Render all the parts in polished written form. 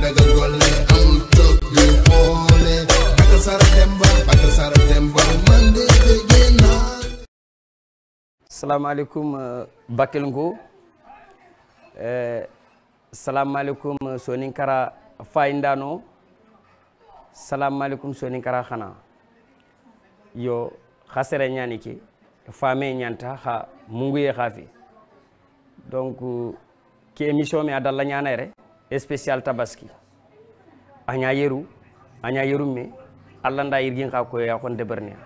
daga golle amul toog di xoole baka sara demba mande dege naa. Salaamaaleykum Bakel Ngo salaamaaleykum Soninkara Fayndano salaamaaleykum Soninkara Khana yo khasere ñani ki fame ñanta ha munguye khafi donc ki émission mi adalla ñanere spécial tabaski anya yeru me alla nda yirgin ka ko ya kon debernia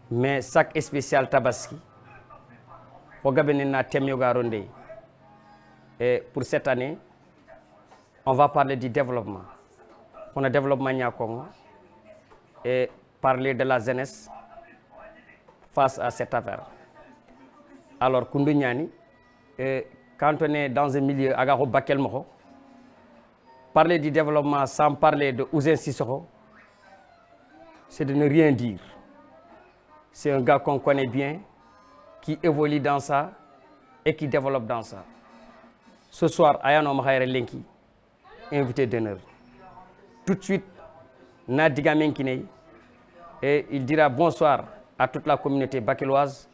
mais chaque spécial tabaski ko gabeni na thème yo garonde. Et pour cette année, on va parler du développement. On a développement Congo et parler de la jeunesse face à cette affaire. Alors, Koundou Niani, quand on est dans un milieu agaro Bakel Moro, parler du développement sans parler de Ouzin Sissoko, c'est de ne rien dire. C'est un gars qu'on connaît bien, qui évolue dans ça et qui développe dans ça. Ce soir, Ayano Mahayre Lenki, invité d'honneur. Tout de suite, Nadiga Menkine, et il dira bonsoir à toute la communauté bakeloise.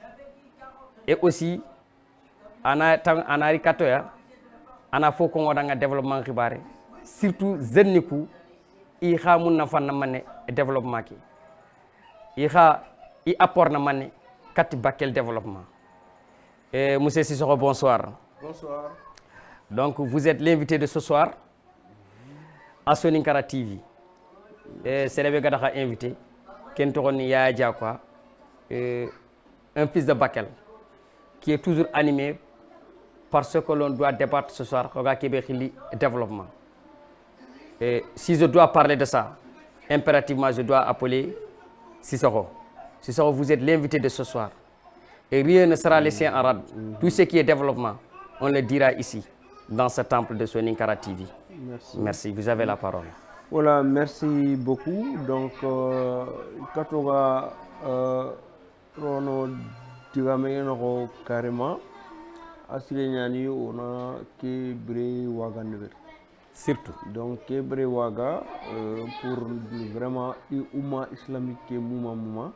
Et aussi, Anari Katoya, Ana Fokon Wadanga développement Ribare, surtout Zennikou, il y a un développement. Il y a un apport de Kati Bakel développement. Et Monsieur Sissoko, bonsoir. Bonsoir. Donc, vous êtes l'invité de ce soir à Soninkara TV. C'est le gars qui a invité, Kentoroni Yaya quoi, un fils de Bakel, qui est toujours animé par ce que l'on doit débattre ce soir, le développement. Et si je dois parler de ça, impérativement, je dois appeler Sissoko. Sissoko, vous êtes l'invité de ce soir. Et rien ne sera laissé en rade. Tout ce qui est développement, on le dira ici, dans ce temple de Soninkara TV. Merci. Merci, vous avez la parole. Voilà, merci beaucoup. Donc, Katoga Rono Digameno carrément, Asilignani, on a Kebre Waga Never. Surtout. Donc, Kebre Waga, pour vraiment Ouma islamique et Mouma,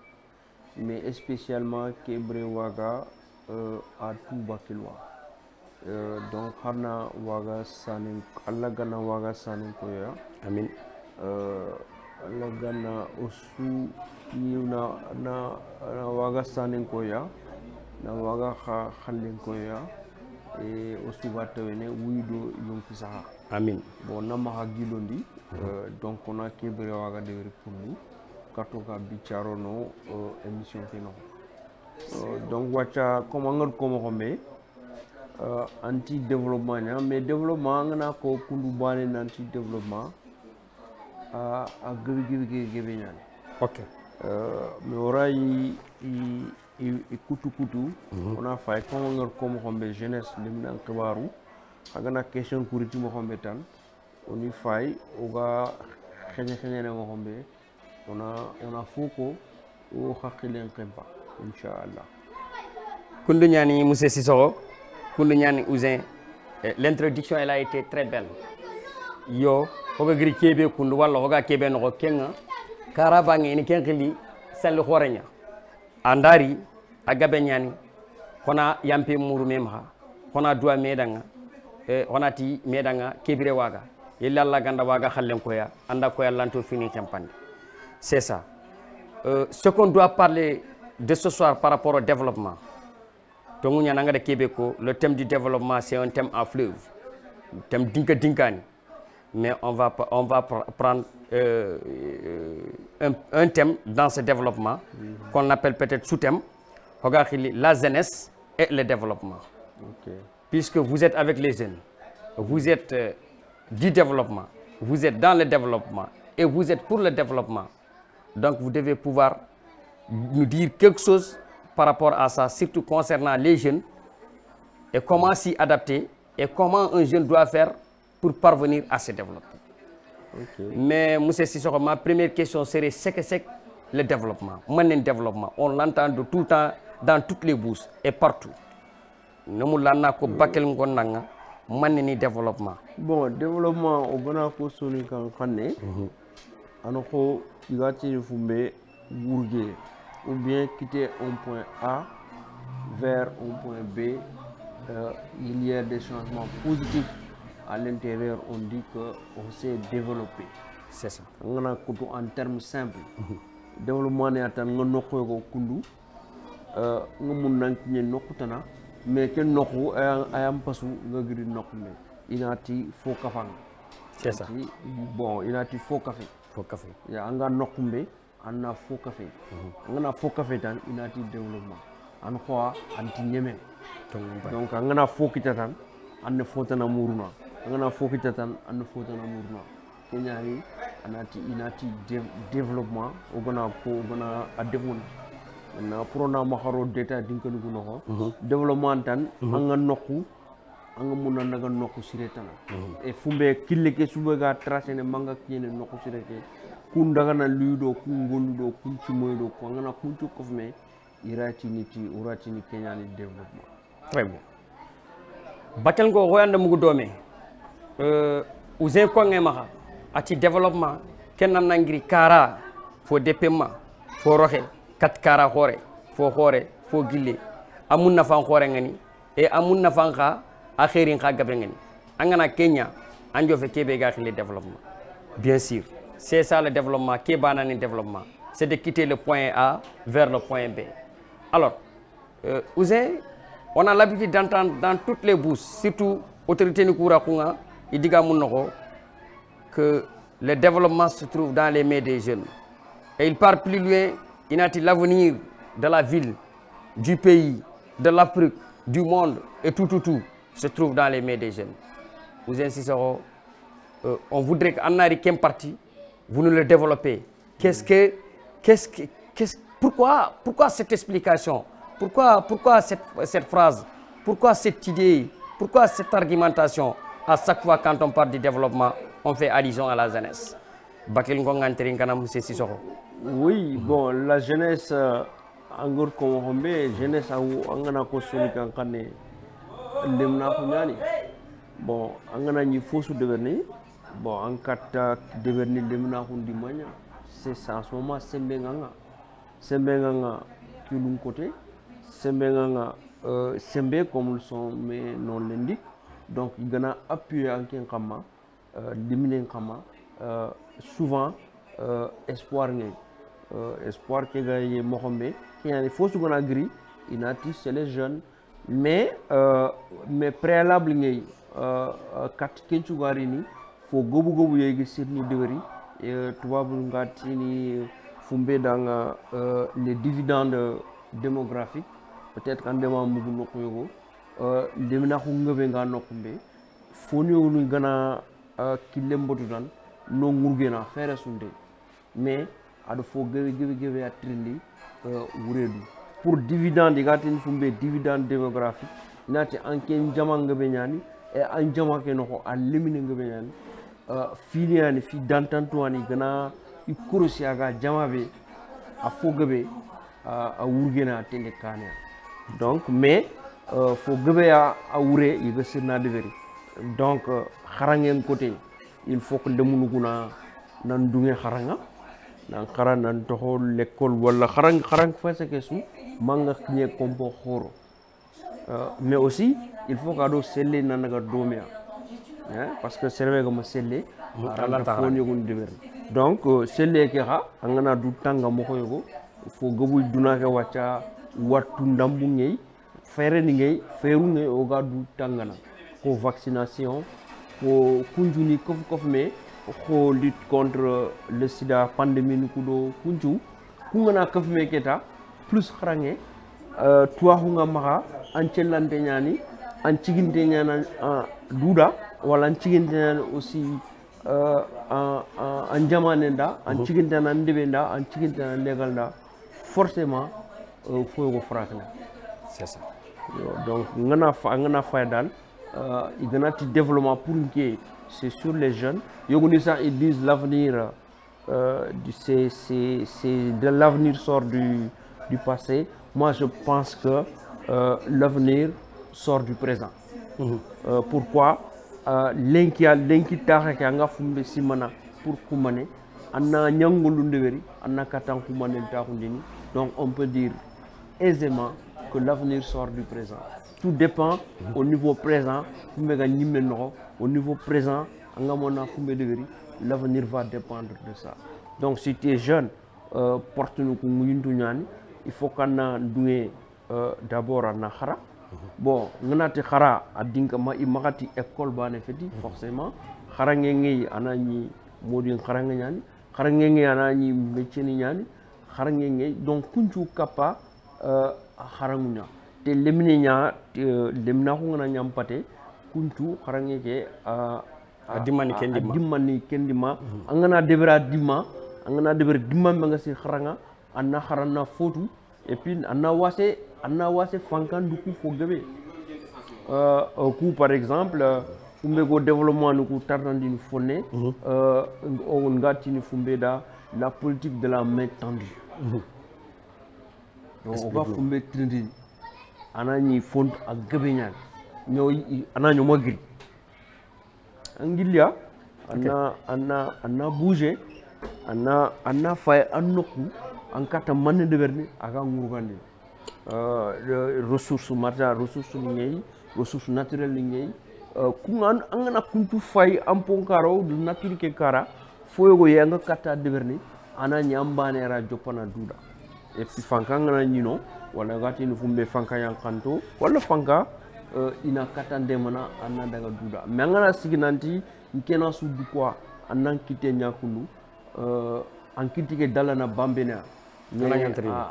mais spécialement Kebre Waga à tout Bakelois. Donc Hana Waga Sanin, Allah Gana Waga Sanin Koya. Amin. Allah Gana Osu na Waga Sanin Koya, na Waga Khalin Koya, et Osu Vatawene, Wido Yonkisaha. Amin. Bon, Namaha Gilondi, donc on a Kebre Waga de pour nous, Katoka Bicharono, émission Fino. Donc, Wacha, comment on remet? Anti-développement, mais développement, on a un anti-développement à Grévigné. Ok. Mais on a kutu, on a fait comme on jeunesse, les Kabaru, on a question pour les Mohamedan, on y fait, on a on a Foucault, ou Hakilin Kempa, Inch'Allah. Koundounyani Moussé Sissoko. Koundounyani Ouzin, l'introduction elle a été très belle. Yo, hoga gri kebe koundou wala hoga kebe no kenga karabangi ni kenkili sel khorenya. Andari agabe nyani kona yampe muru memha kona dua medanga kona ti medanga kebire waga yella Allah ganda waga khallen koya anda koya lanto fini campane. C'est ça. Ce qu'on doit parler de ce soir par rapport au développement. Le thème du développement, c'est un thème à fleuve, le thème Dinka-Dinkani. Mais on va prendre un thème dans ce développement qu'on appelle peut-être sous-thème, la jeunesse et le développement. Okay. Puisque vous êtes avec les jeunes, vous êtes du développement, vous êtes dans le développement et vous êtes pour le développement. Donc vous devez pouvoir nous dire quelque chose par rapport à ça, surtout concernant les jeunes, et comment s'y adapter, et comment un jeune doit faire pour parvenir à se développer. Okay. Mais, M. Sissoko, ma première question serait ce que c'est le développement. Maintenant, développement, on l'entend de tout le temps, dans toutes les bouches et partout. Nous l'avons Bakel Ngonanga, man ni développement bon développement o gana ko soni kan xanne ano ko igati fumbe bourger ou bien quitter un point A vers un point B il y a des changements positifs à l'intérieur. On dit que on s'est développé. C'est ça. On a en termes simples. Développement est atteint nga nokko ko kundu nga mun nan ki nokutana mais ken nokku ayam pasu nga giri nokku me inati fo kafang. C'est ça. Bon inati fo café. Fo café. Ya anga nokkumbe anna fo café. Ngana fo café tan inati développement. An khoa anti ñemen. Donc ngana fo kitatan anne fotana muruna. Ngana fo kitatan anne fotana muruna. Kenyari anati inati développement ogana ko ogana a développement na prona maharo data dinka nugo no développement tan anga nokku anga muna naga nokku siretana e fumbe kille ke suba tracé ne manga kiyene nokku sirete kun daga na ludo kun golludo kun cimoydo ko ngana kuncu kofme irati niti urati ni kenyani développement. Très bien. Bakel ko hoyande mugo dome usé ko ngema ati développement kenan nangiri kara fo dépaiement fo roxe kat kara hore fo gille amun nafan hore ngani e amun nafan kha akhirin kha gabre ngani angana Kenya anjo fe kebe ga khile développement. Bien sûr, c'est ça le développement qui banane développement, c'est de quitter le point A vers le point B. Alors Ouzin, on a l'habitude d'entendre dans toutes les bouches, surtout autorité Nikoura Kunga, il dit que le développement se trouve dans les mains des jeunes. Et il part plus loin, il a dit l'avenir de la ville, du pays, de l'Afrique, du monde et tout se trouve dans les mains des jeunes. Ouzin Sissoko, on voudrait qu'en Arikem parti, vous nous le développez. Pourquoi cette explication? Pourquoi cette phrase? Pourquoi cette idée? Pourquoi cette argumentation? À chaque fois quand on parle du développement, on fait allusion à la jeunesse. Oui, bon, la jeunesse, encore comme on dit, jeunesse a angana ko soni kan kane lemna ko nyani. Bon, angana ni fosu devenir, bon, en kata devenir lemna ko di manya. C'est ça en ce moment Sembenganga kilum côté, Sembenganga Sembe comme son mes noms l'indiquent. Donc il y a appuyé en ken kama, liminer kama, souvent espoir espoir que gagne Mohamed, qui a des fausses qu'on a gris, il a dit c'est les jeunes, mais préalable ngay kat kenchu garini, faut gobu yegi sirni deveri, et toi vous ngatini fumbe dans les dividendes démographiques, peut-être qu'en demande mugu nokoyogo. Lemna hungabe nga nokumbe foni wonu gana kilembotu dan no ngurgena fere sunde mais ado fo gebe atrindi wuredu pour dividende gatin fumbe dividende démographique nati anken jama ngabe nyani e an jama ke no a lemine ngabe nyani filiani fi dantanto ani gana ikurusi aga jama be a fo gebe a wurgena tende kane donc mais faut gebe a wure yiga sirna deveri donc kharangen côté il faut que demunu guna nan dungé kharanga nan kharan nan toxo l'école wala kharang fa sa kesu manga knie kompo khoro mais aussi il faut que do selle nanaga domia parce que serve comme selle ala foni gun deveri donc selle ke ha angana du tanga mo ko faut gabu dunake wacha watu ndambu ngey faire ni faire au gars du tangana pour vaccination pour kunjuni kof mais pour lutte contre le sida pandémie nous kudo kunju kungana kof me keta plus kharangé toi hunga mara ancelante nyani an ciginte nyana duda wala an ciginte nyana aussi an jamanenda an ciginte nan debenda an ciginte nan legal da forcément faut go frakna c'est ça. Donc, ngana fa dal il y a un développement pour qui c'est sur les jeunes. Ils disent l'avenir, c'est de l'avenir sort du passé. Moi, je pense que l'avenir sort du présent. Pourquoi lenki taxe ke anga fumbe simana pour kumane anna nyangolu ndeweri anna katan kumane taxu ndini. Donc on peut dire aisément que l'avenir sort du présent. Tout dépend au niveau présent, au niveau présent, l'avenir va dépendre de ça. Donc si tu es jeune, il faut qu'on a d'abord un khara. Bon, on a khara à dinkama imagati école bane feti forcément. Khara ngenge anani modin khara ngani, khara ngenge anani métier nyani, khara ngenge donc kunchu kapa kharangunya. Te lemina lemna ko ngana nyampate kunchu kharangeke dimani kendima angana debera dimma angana deber dimma nga si kharanga anna kharana fotu et puis anna wase fankan du coup fo gabe coup par exemple fumbe go développement nu tartandine fonné on ngati ni fumbe da la politique de la main tendue donc on va fumbe trindine anani fond ak gabeñan ñoy anani magri angilia anna bouger anna fay annoku en kata man de berni aga ngurugandi ressources matérielles ressources ngey ressources naturelles ngey kungan angana kuntu fay amponkaro du nature ke kara foyogo yanga kata de berni ana nyambane ra jopana duda et puis fanka ngana nyino wala gati no fumbe fanka yang kanto wala fanka ina katande mana anna daga duda mangana siginanti nkena su du quoi annan kite nyakulu an kitike dalana bambena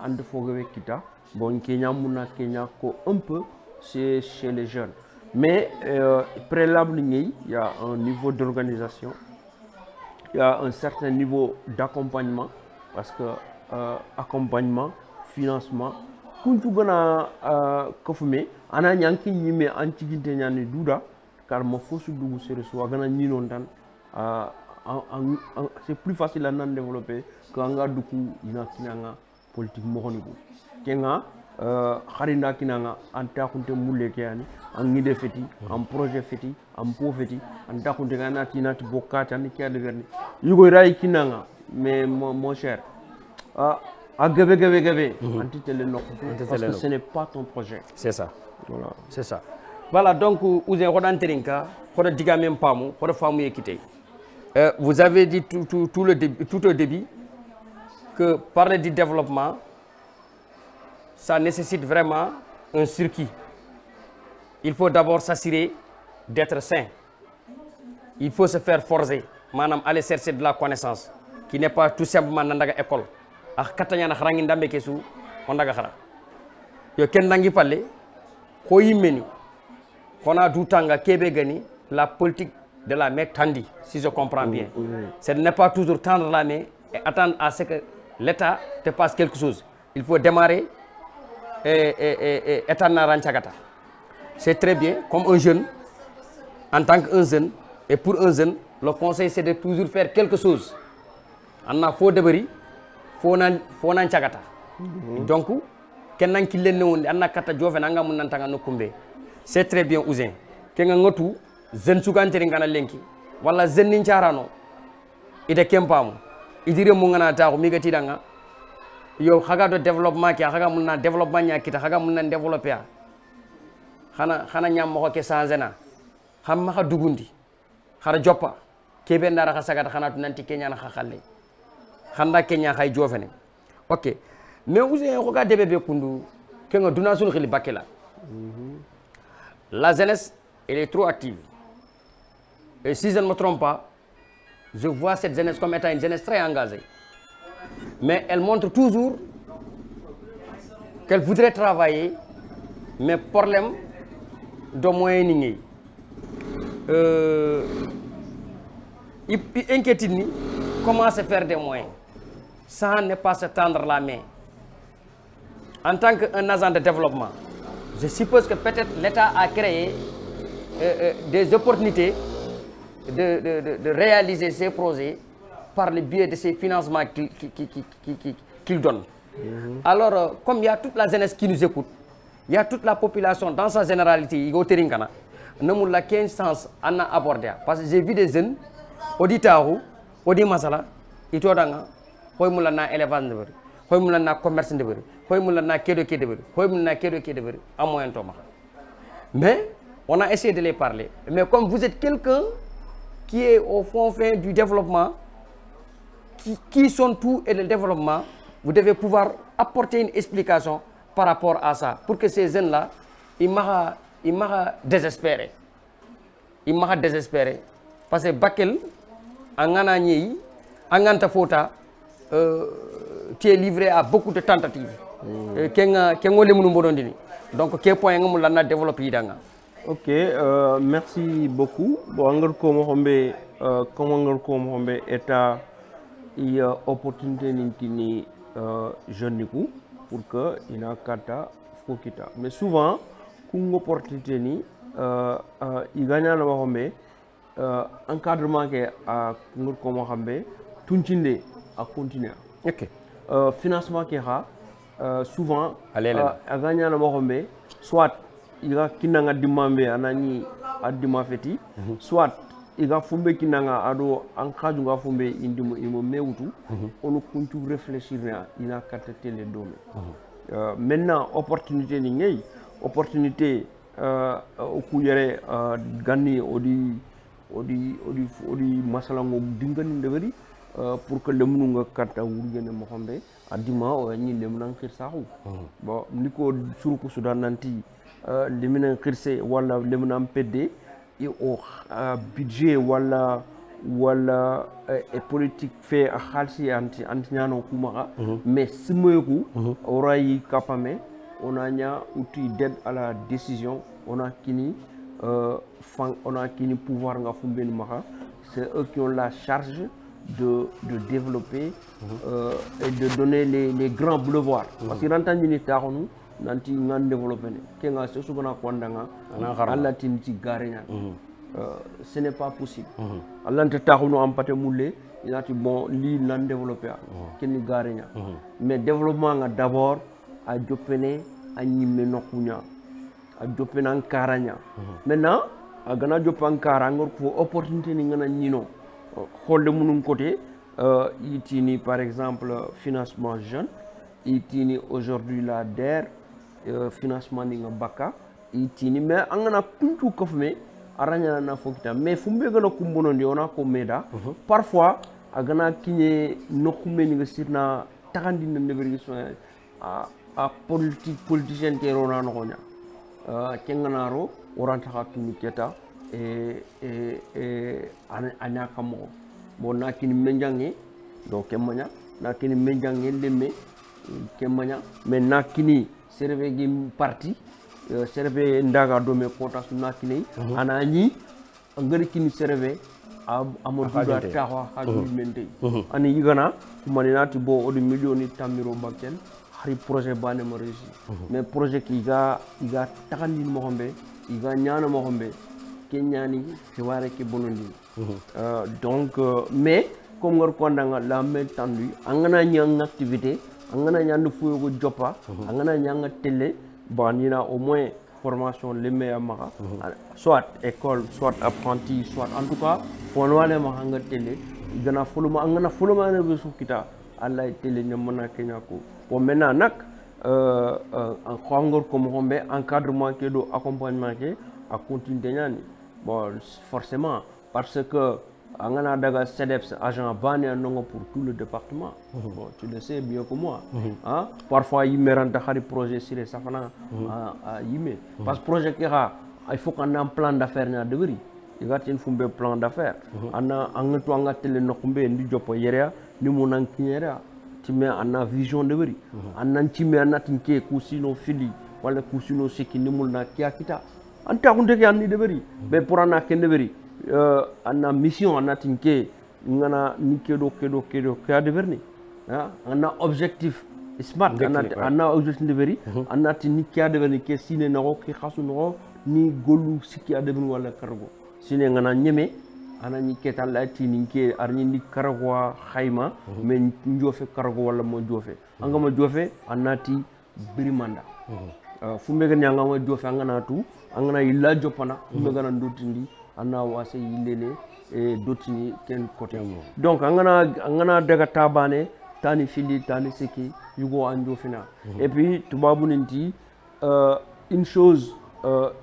ande fogawe kita bon kenya muna kenya ko un peu c'est chez les jeunes mais préalable il y a un niveau d'organisation il y a un certain niveau d'accompagnement parce que accompagnement financement kuntu gana kofume ana nyanki nyime antiginte nyani duda car mo fosu dugu sereso gana nyino dan c'est plus facile à non développer qu'anga duku ina kinanga politique mo honigo kenga kharinda kinanga anta kunte mulle kiyani an ngide feti en projet feti en po feti anta kunte kana tinati bokata ni kiya de verni yugo ray kinanga mais mon cher gabe parce que ce n'est pas ton projet. C'est ça. Voilà. C'est ça. Voilà, donc vous avez dit tout au début que parler du développement, ça nécessite vraiment un circuit. Il faut d'abord s'assurer d'être sain. Il faut se faire forcer, madame, aller chercher de la connaissance, qui n'est pas tout simplement dans l'école. ak katanya na kharangi ndambe kesu on daga khara yo ken nangi palle ko yimmeni kona dutanga kebe gani la politique de la main tendue si je comprends bien ce n'est pas toujours tendre la main et attendre à ce que l'état te passe quelque chose il faut démarrer et étana ranchagata c'est très bien comme un jeune en tant qu'un jeune et pour un jeune le conseil c'est de toujours faire quelque chose anna fo debari fonan chagata donc kenan killen wonde anna kata jofe nanga mun nantanga nokumbe c'est très bien ousin kenga ngotu jeune suganteri ngana lenki wala jeune ni charano ide kempamu idire mu ngana taako mi gati danga yo xaga do développement ki xaga mun na développement nya kita xaga mun na développer xana nyam mako ke changena xam ma xa dugundi xara joppa kebe ndara xa sagata xana tu nanti kenya na xaxalle khanda kenya khay jofene ok mais vous avez regardé bébé kundu kenga duna sul khili bakela la jeunesse elle est trop active et si je ne me trompe pas je vois cette jeunesse comme étant une jeunesse très engagée mais elle montre toujours qu'elle voudrait travailler mais problème de moyens ni il inquiète ni comment se faire des moyens ça n'est pas se tendre la main. En tant qu'un agent de développement, je suppose que peut-être l'État a créé des opportunités de réaliser ces projets par le biais de ces financements qu'il donne. Alors, comme il y a toute la jeunesse qui nous écoute, il y a toute la population dans sa généralité, namu la 15 sens anna aborder parce que j'ai vu des jeunes auditeurs odi masala itodanga koy mula na élevage ndebari koy mula na commerce ndebari koy mula na kedo kedebari koy mula na kedo kedebari a moyen to maka mais on a essayé de les parler mais comme vous êtes quelqu'un qui est au fond fin du développement qui sont tout et le développement vous devez pouvoir apporter une explication par rapport à ça pour que ces jeunes là ils m'ont désespéré parce que Bakel angana ñi anganta fota tu es livré à beaucoup de tentatives kengo lemunu mbodondini donc ke point ngamu lana développer yidanga. Ok, merci beaucoup. Bon, encore comme hombe état il y a opportunité ni jeune pour que il a kata fokita. Mais souvent kungo opportunité ni il gagne na hombe encadrement ke a kungo comme hombe tunchinde à continuer. Ok. Financement ke ha souvent a gagne na hombe soit il y a kinanga dimambe anani adima feti soit il y a fumbe kinanga ado ankaju nga fumbe indimo imo mewutu on kuntu réfléchir il a quatre les domaines maintenant opportunité ni ngay opportunité au kuyere gani odi masalango dingani ndebari pour que le munu nga kata wurgene mo xambe adima o ni le munan xir saxu bon niko suruku sudan nanti limina xirse wala limina PD et au budget wala et politique fait à khalsi anti ñano kumara mais simoyku oray kapame on a nya outil d'aide à la décision on a kini pouvoir nga fumbeni maka c'est eux qui ont la charge de développer et de donner les grands boulevards parce que rantan ni taxonu nanti ngan développer ke nga se subana kwandanga alla tin ci garenya ce n'est pas possible alla te taxunu am paté moulé inati bon li nan développer ken garenya mais développement nga d'abord a jopene a ñimme nokunya a jopena karanya maintenant a gana jopan karangor ko opportunité ni ngana ñino xolde munum côté itini par exemple financement jeune itini aujourd'hui la DER financement ni nga baka itini mais angana kuntu kofme aranya na fokita mais fumbe gana kumbono ndi ona ko meda parfois agana kinye nokume ni nga sirna takandi na neberi so a politicien te rona no nya kengana ro oranta hakini keta anya kamo bon nakini menjange do kemanya nakini menjange lemme kemanya mais nakini serve gi parti serve ndaga do me kota su nakini anani ngari kini serve amodu da tawa hadu mente ani yigana kumani nati bo odu millioni tamiro bakel hari projet bane mo réussi mais projet ki ga takandi mo hombe iga nyana mo hombe kenyani fiware ke bonondi donc mais comme ngor kondanga la main tendue angana nyang activité angana nyand fuyo go jopa angana nyang télé banina au moins formation les meilleurs mara soit école soit apprenti soit en tout cas fonwale ma hanga télé gana fuluma angana fuluma ne be sukita allah télé nyamana kenya ko bon maintenant nak en ngor comme hombe encadrement ke do accompagnement ke a continuer nyani bon forcément parce que angana daga CEDEPS agent bani nongo pour tout le département bon tu le sais mieux que moi hein parfois il me rend hari projet sur les safana à yime parce projet kera il faut qu'on ait un plan d'affaires na devri il va tin fumbe plan d'affaires ana angato angatele nokumbe ndi jopo yerea ni munan kinyera time ana vision devri anan time anatinke kusino fili wala kusino seki ni mulna kia kita anta kunde ke anni devri be purana ken devri anna mission anna tinke ngana ni kedo ka deverni anna objectif smart anna objectif devri anna tin ka deverni ke sine no ke khasu no ni golu siki adevni wala kargo sine ngana nyeme ana ni ketal la tini ke arni ni kargo khayma men njofe kargo wala mo jofe anga mo jofe annati birimanda fumbe ga nyanga ma jofe angana tu angana illa jopana fumbe ga nan dotindi anna wase yilele e dotini ken côté donc angana daga tabane tani fili tani seki yugo anjo fina et puis tubabu ninti une chose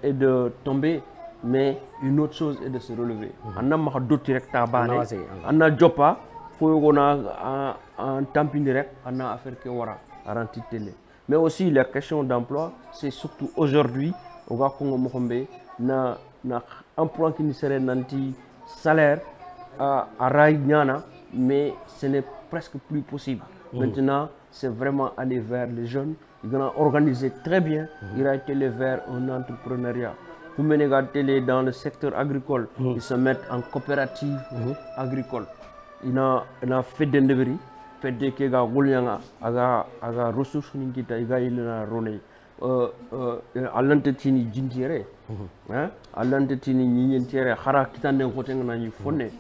est de tomber mais une autre chose est de se relever anna ma dotti rek tabane anna jopa fo yugo na en tampini rek anna affaire ke wara aranti télé mais aussi la question d'emploi c'est surtout aujourd'hui au ga Congo Mokhombe na emploi qui ne serait nanti salaire à Rai Nyana, mais ce n'est presque plus possible. Maintenant, c'est vraiment aller vers les jeunes. Ils vont organiser très bien. Ils vont aller vers un entrepreneuriat. Pour mener dans le secteur agricole, ils se mettent en coopérative agricole. Ils ont fait des devis, fait des kega goulianga, aga ressources n'ingita, iga ilena rone. All'antetini jintiere, all'antetini nientiere, hara kitande kotenga na yifone,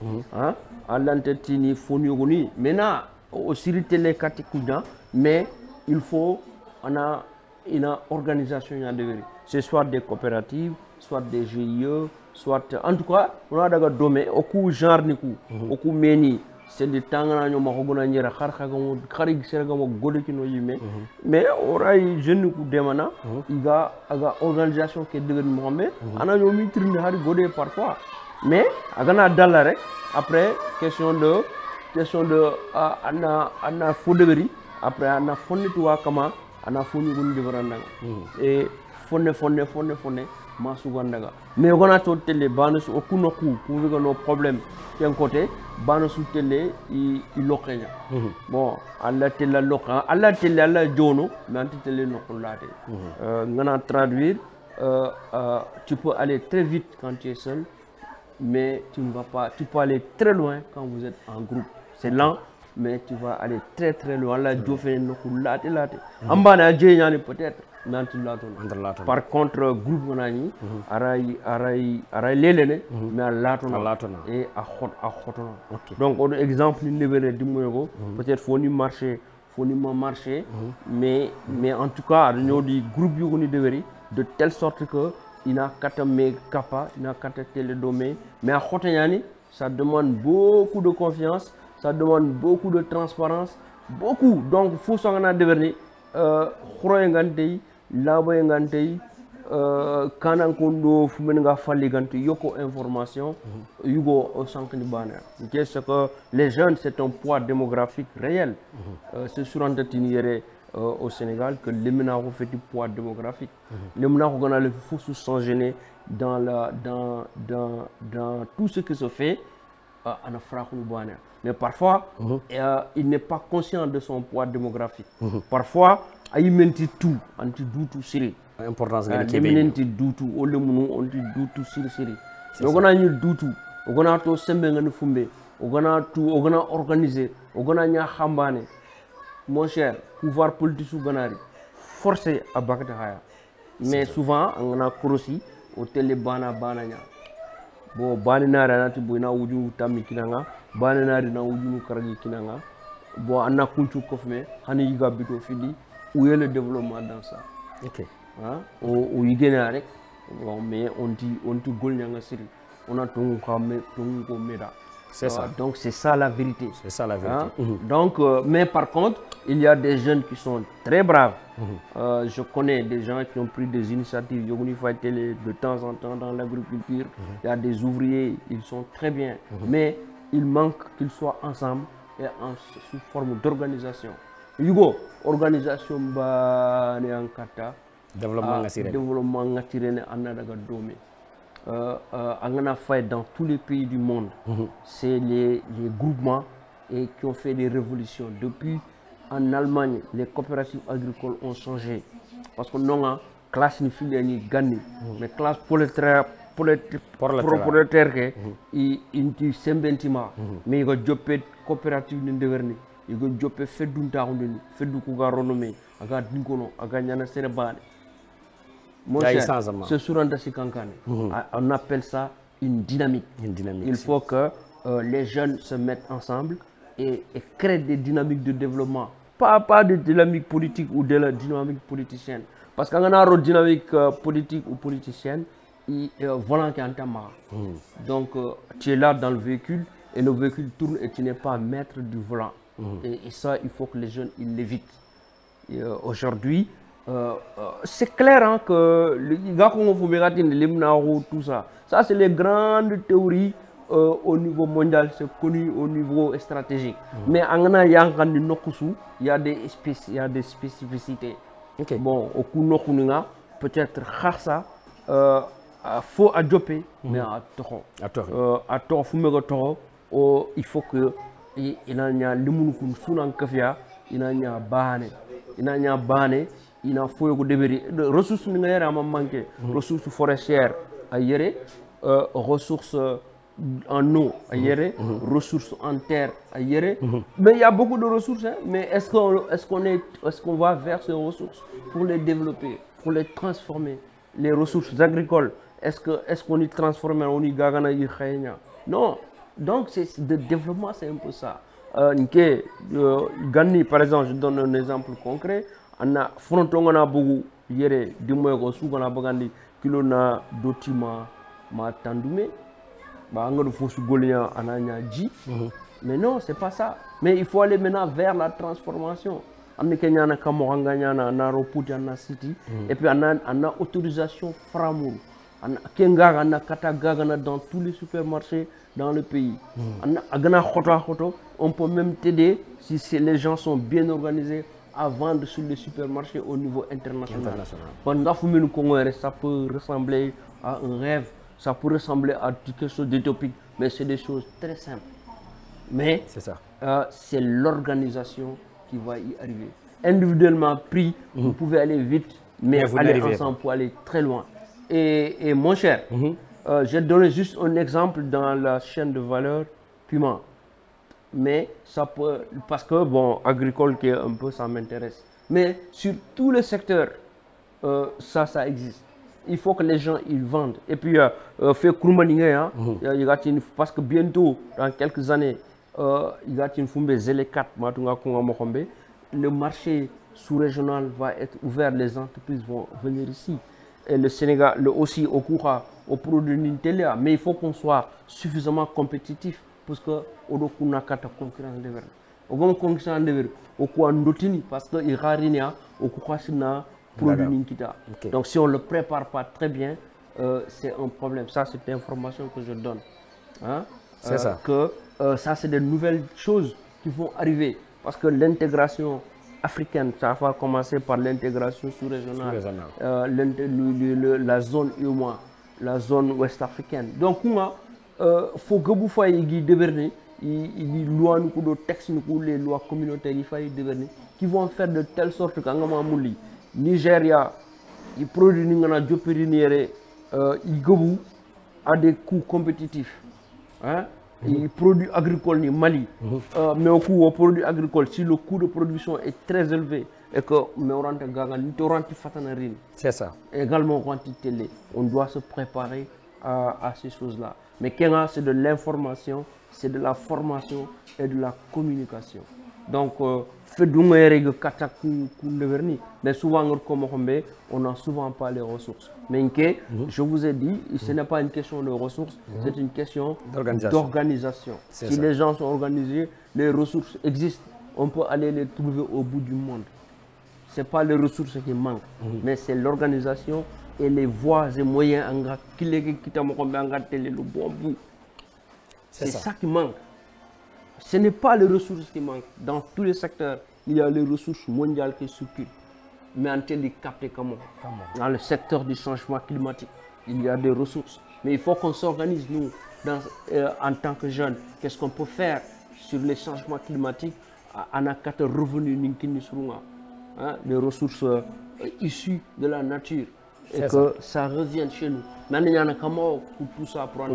all'antetini foniogoni. Maintenant, aussi télé katikuda, mais il faut une organisation ya deveri. C'est soit des coopératives, soit des GIE, soit en tout cas, on a daga domé, oku genre niku, oku meni. C'est des temps que nous avons fait des mais oray jeune ku demana iga aga organisation ke deug mohammed ana yo mi trine hari godé parfois mais agana dalla rek après question de ana fo deugri après ana fonnitu wa kama ana foni gun debaranda et fonne ma sugandaga mais on to télé banus okuno ku pour nos problèmes d'un côté banus télé il lokenya bon alla télé loka alla télé alla jono mais anti télé no kolate ngana traduire tu peux aller très vite quand tu es seul mais tu peux aller très loin quand vous êtes en groupe c'est lent mais tu vas aller très très loin la jofé no kolate ambana jeñani peut-être par contre groupe monani aray lelene mais latona et a khotona donc on exemple ni lebere dimoyego peut-être faut ni marcher mais en tout cas nous di groupe yu ni deveri de telle sorte que il n'a qu'à me capa il n'a qu'à télé domaine mais a khotanyani ça demande beaucoup de confiance ça demande beaucoup de transparence beaucoup donc faut s'en devenir khroyengantei labo ngantei kanan kondo fumenga falli gantu yoko information yugo au sankni bana qu'est-ce que les jeunes c'est un poids démographique réel c'est sur entretien au Sénégal que les menaces fait du poids démographique les menaces on a le faut se gêner dans tout ce qui se fait en Afrique bana mais parfois il n'est pas conscient de son poids démographique parfois ayi menti tout anti doutu siri importance ngene menti doutu o le munu anti doutu siri o gona ñu doutu o gona to sembe ngane fumbe o gona organiser o gona nya xambane mon cher pouvoir politique su ganari forcé à bakata haya mais souvent ngana krosi o télé bana nya bo bani nara nati bo na wuju tammi kinanga bani nari na wuju karagi kinanga bo anna kunchu kofme hani yiga bito fili où est le développement dans ça? Ok. Où il y a des mais on dit golnyanga siri. On a tout meda. C'est ça. Donc c'est ça la vérité. C'est ça la vérité. Donc mais par contre il y a des jeunes qui sont très braves. Je connais des gens qui ont pris des initiatives. Yogoni Faitele de temps en temps dans l'agriculture. Il y a des ouvriers, ils sont très bien. Mais il manque qu'ils soient ensemble et sous forme d'organisation. Yugo organisation ba ne ankata développement ngatirene anadaga domé angana fait dans tous les pays du monde c'est les groupements et qui ont fait des révolutions depuis en Allemagne les coopératives agricoles ont changé parce que non classe ni filiani gagné mais classe prolétaire que il sembentima mais il y a coopérative ni deverni il y a des feddu taxundeni feddu ku ga renommé aga dinkono aga nyana serebane mon cher c'est suranda sikankane on appelle ça une dynamique il faut que les jeunes se mettent ensemble et créent des dynamiques de développement pas de dynamique politique ou de la dynamique politicienne parce que on a une dynamique politique ou politicienne, volant qui entame. Donc tu es là dans le véhicule et le véhicule tourne et tu n'es pas maître du volant. Et ça, il faut que les jeunes ils l'évitent. Aujourd'hui, c'est clair hein, que les gars qu'on fait tout ça, ça c'est les grandes théories au niveau mondial, c'est connu au niveau stratégique. Mais il y a des spécificités. Okay. Bon, au coup peut-être ça faut adopter, mais à tort. À tort, il faut que il y a il faut que des ressources manquer, ressources forestières ressources en eau ressources en terre mais il y a beaucoup de ressources hein, mais est-ce qu'on va vers ces ressources pour les développer, pour les transformer, les ressources agricoles, est-ce qu'on y transforme, on y gagana y non. Donc c'est de développement, c'est un peu ça. Gani par exemple, je donne un exemple concret. On a fronton on a beaucoup hier du moins qu'on sous on a bagandi kilo na dotima ma tandume ba ngado fosu golia ananya ji. Mais non, c'est pas ça. Mais il faut aller maintenant vers la transformation. Amni Kenya na kamoranga na naroputi na city et puis on a autorisation framour. Kenga na katagaga dans tous les supermarchés dans le pays. On peut même t'aider si les gens sont bien organisés à vendre sur les supermarchés au niveau international. Ça peut ressembler à un rêve, ça peut ressembler à quelque chose d'utopique, mais c'est des choses très simples. Mais c'est l'organisation qui va y arriver. Individuellement pris, vous pouvez aller vite, mais vous aller ensemble pour aller très loin. Et mon cher, j'ai donné juste un exemple dans la chaîne de valeur Puma. Mais ça peut, parce que bon, agricole qui est un peu, ça m'intéresse. Mais sur tous les secteurs, ça existe. Il faut que les gens ils vendent. Et puis, fait parce que bientôt, dans quelques années, il y a une Zélé 4, le marché sous-régional va être ouvert, les entreprises vont venir ici. Et le Sénégal aussi au courant au produit Nintella, mais il faut qu'on soit suffisamment compétitif parce que on a carte concurrence de verre. On a concurrence de verre, on a ndotini parce que il rarina au courant na produit Nintella. Donc si on le prépare pas très bien, c'est un problème. Ça c'est l'information que je donne. Hein? C'est ça. Que ça c'est des nouvelles choses qui vont arriver parce que l'intégration africaine, ça va commencer par l'intégration sous-régionale, la zone UMA, la zone ouest-africaine. Donc, il faut que vous fassiez des lois, les lois communautaires, qui vont faire de telle sorte que Nigeria, ils produisent à des coûts compétitifs. Hein? Les produits agricoles ni Mali, mais au coût aux produits agricoles, si le coût de production est très élevé et que c'est ça. Également on doit se préparer à ces choses-là. Mais Kenya, c'est de l'information, c'est de la formation et de la communication. Donc, mais souvent, on n'a souvent pas les ressources. Mais je vous ai dit, ce n'est pas une question de ressources, c'est une question d'organisation. Si les gens sont organisés, les ressources existent, on peut aller les trouver au bout du monde. Ce n'est pas les ressources qui manquent, mais c'est l'organisation et les voies et moyens c'est ça qui manque. Ce n'est pas les ressources qui manquent. Dans tous les secteurs, il y a les ressources mondiales qui circulent. Mais en tel capté comment? Dans le secteur du changement climatique, il y a des ressources. Mais il faut qu'on s'organise, nous, en tant que jeunes. Qu'est-ce qu'on peut faire sur les changements climatiques en a quatre revenus, les ressources issues de la nature. Et que ça revienne chez nous. Maintenant, il y a comment pour tout ça pour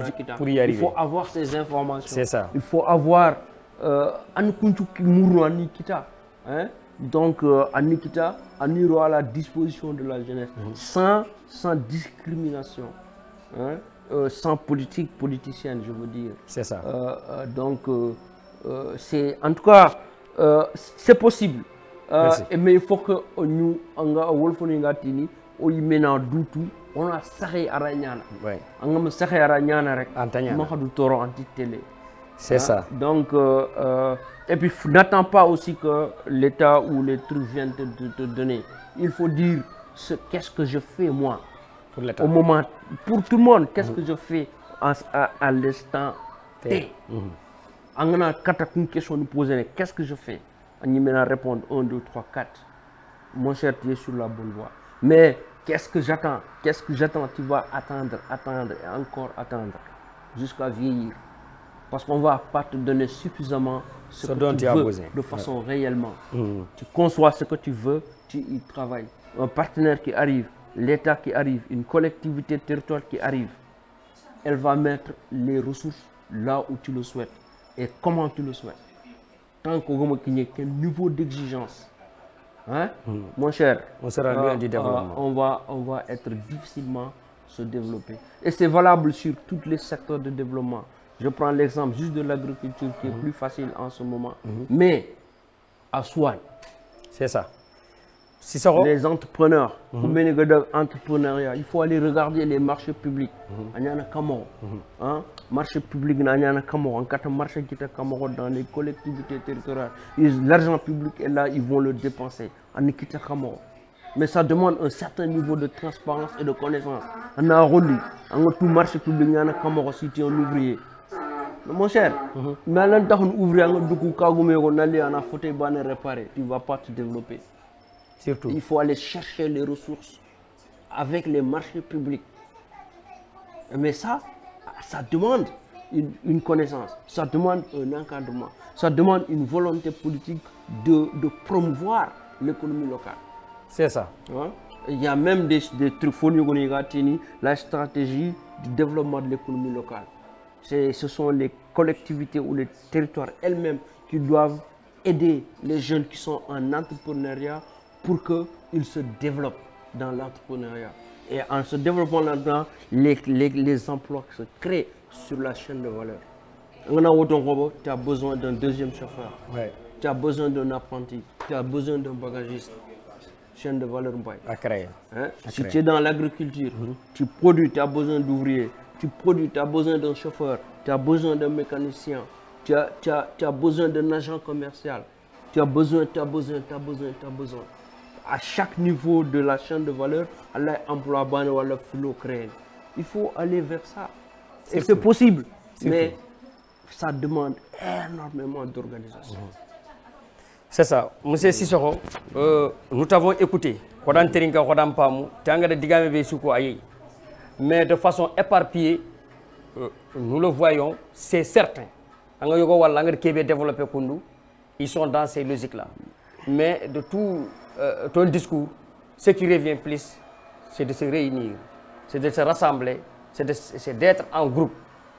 y arriver. Il faut avoir ces informations. C'est ça. Il faut avoir donc à Nikita, à la disposition de la jeunesse, sans discrimination, sans politique politicienne, je veux dire. C'est ça. Donc, c'est en tout cas, c'est possible. Mais il faut que nous, on a saxé aranyana. On a saxé aranyana rek. Antanyana. Toro anti télé. C'est ça. Donc, et puis n'attends pas aussi que l'État ou les trucs viennent te donner. Il faut dire qu'est-ce que je fais moi. Pour l'État. Au moment, pour tout le monde, qu'est-ce que je fais à l'instant T. On a une question à nous poser, qu'est-ce que je fais? On y met à répondre 1, 2, 3, 4. Mon cher, tu es sur la bonne voie. Mais qu'est-ce que j'attends? Qu'est-ce que j'attends? Tu vas attendre et encore attendre jusqu'à vieillir. Parce qu'on ne va pas te donner suffisamment ce dont tu veux de façon réellement. Tu conçois ce que tu veux, tu y travailles. Un partenaire qui arrive, l'État qui arrive, une collectivité territoriale qui arrive, elle va mettre les ressources là où tu le souhaites et comment tu le souhaites. Tant qu'il n'y a qu'un niveau d'exigence, hein, mon cher, on sera loin du développement. On va être difficilement se développer. Et c'est valable sur tous les secteurs de développement. Je prends l'exemple juste de l'agriculture qui est plus facile en ce moment. Mais à soi, c'est ça. Les entrepreneurs, entrepreneuriat, il faut aller regarder les marchés publics. Marché public, marché dans les collectivités territoriales. L'argent public est là, ils vont le dépenser. Mais ça demande un certain niveau de transparence et de connaissance. On a un rôle, tout marché public, si tu es un ouvrier. Mon cher, mais là, tu ouvrier, tu ne vas pas te développer. Surtout. Il faut aller chercher les ressources avec les marchés publics. Mais ça demande une connaissance, ça demande un encadrement, ça demande une volonté politique de promouvoir l'économie locale. C'est ça. Hein? Il y a même des trucs, la stratégie du développement de l'économie locale. Ce sont les collectivités ou les territoires elles-mêmes qui doivent aider les jeunes qui sont en entrepreneuriat pour qu'ils se développent dans l'entrepreneuriat. Et en se développant là-dedans, les emplois se créent sur la chaîne de valeur. Tu as besoin d'un deuxième chauffeur, tu as besoin d'un apprenti, tu as besoin d'un bagagiste. Chaîne de valeur à créer. Hein? Si tu es dans l'agriculture, tu produis, tu as besoin d'ouvriers, tu produis, tu as besoin d'un chauffeur, tu as besoin d'un mécanicien, tu as besoin d'un agent commercial, tu as besoin. À chaque niveau de la chaîne de valeur, il faut aller vers ça. Et c'est possible, mais ça demande énormément d'organisation. C'est ça. Monsieur Sissoko, nous t'avons écouté. Mais de façon éparpillée, nous le voyons, c'est certain. Ils sont dans ces logiques-là. Mais de tout ton discours, ce qui revient plus, c'est de se réunir, c'est de se rassembler, c'est d'être en groupe,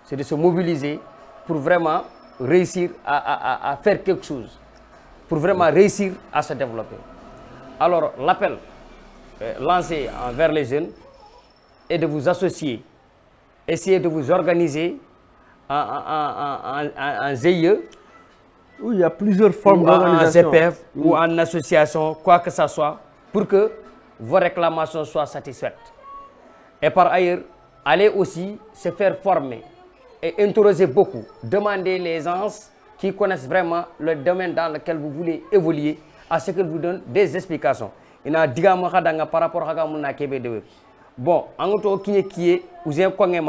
c'est de se mobiliser pour vraiment réussir à faire quelque chose, pour vraiment réussir à se développer. Alors l'appel lancé envers les jeunes est de vous associer, essayer de vous organiser en GIE, où il y a plusieurs formes d'organisation. En CPF ou en association, quoi que ce soit, pour que vos réclamations soient satisfaites. Et par ailleurs, allez aussi se faire former et interroger beaucoup. Demandez les gens qui connaissent vraiment le domaine dans lequel vous voulez évoluer, à ce qu'ils vous donnent des explications. Il y a des gens par rapport à ce que vous bon, en tout cas, qui est ou bien quoi que